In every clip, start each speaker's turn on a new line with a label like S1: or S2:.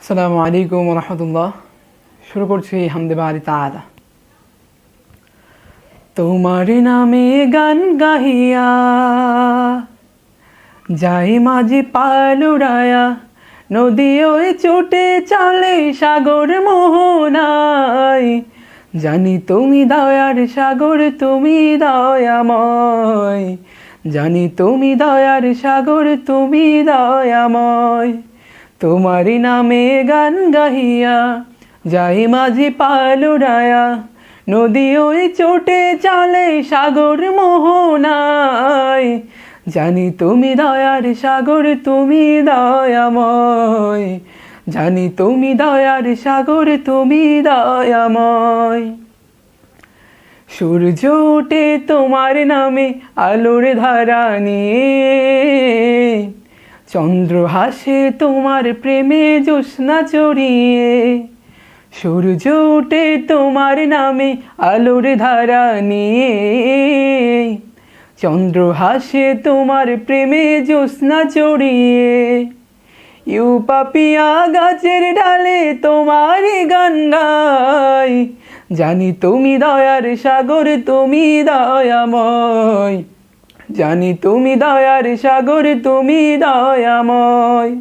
S1: আসসালামু আলাইকুম রহমতুল্লাহ। শুরু করছি হামদে বারি তাআলা। তোমার নামে গান গাহিয়া যাই মাঝি পালুড়ায়া, নদী ওই ছুটে চলে সাগর মোহনায়। জানি তুমি দয়ার সাগর, তুমি দয়াময়। জানি তুমি দয়ার সাগর, তুমি দয়াময়। তোমারি নামে গান গাহিয়া যাই মাঝি পালুড়ায়া, নদী ওই চোটে চলে সাগর মোহনায়। জানি তুমি দয়ার সাগর, তুমি দয়াময়। জানি তুমি দয়ার সাগর, তুমি দয়াময়। সূর্য ওঠে তোমার নামে আলোর ধারা নিয়ে, চন্দ্র হাসে তোমার প্রেমে জ্যোৎস্না চড়িয়ে। সূর্য ওঠে তোমার নামে আলোর ধারা নিয়ে, চন্দ্র হাসে তোমার প্রেমে জ্যোৎস্না চড়িয়ে। ইউ পাপিয়া গাছের ডালে তোমারই গান গাই। জানি তুমি দয়ার সাগর, তুমি দয়াময়। জানি তুমি দয়ার সাগর, তুমি দয়াময়।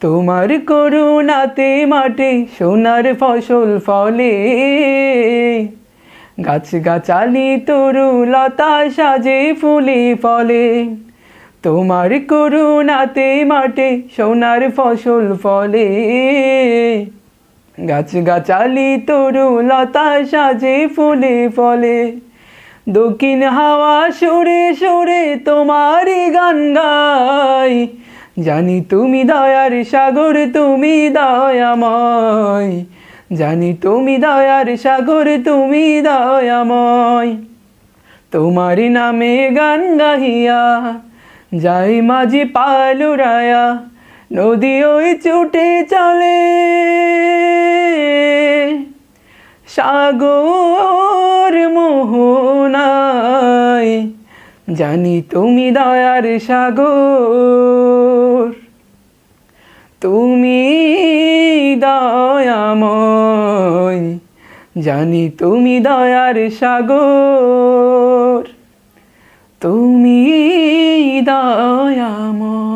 S1: তোমার করুণাতে মাঠে সোনার ফসল ফলে, গাছ গাছালি তরু লতা সাজে ফুলে ফলে। তোমার করুণাতে মাঠে সোনার ফসল ফলে, গাছ গাছালি তরু লতা সাজে ফুলে ফলে। দক্ষিণ হাওয়া সুরে সুরে তোমারই গান গাই। জানি তুমি দয়ার সাগর, তুমি দয়াময়। জানি তুমি দয়ার সাগর, তুমি দয়াময়। তোমার নামে গান গাহিয়া যাই মাঝি পালুড়ায়া, নদী ওই ছুটে চলে সাগর মোহনায়। জানি তুমি দয়ার সাগর, তুমি দয়াময়। জানি তুমি দয়ার সাগর, তুমি দয়াময়।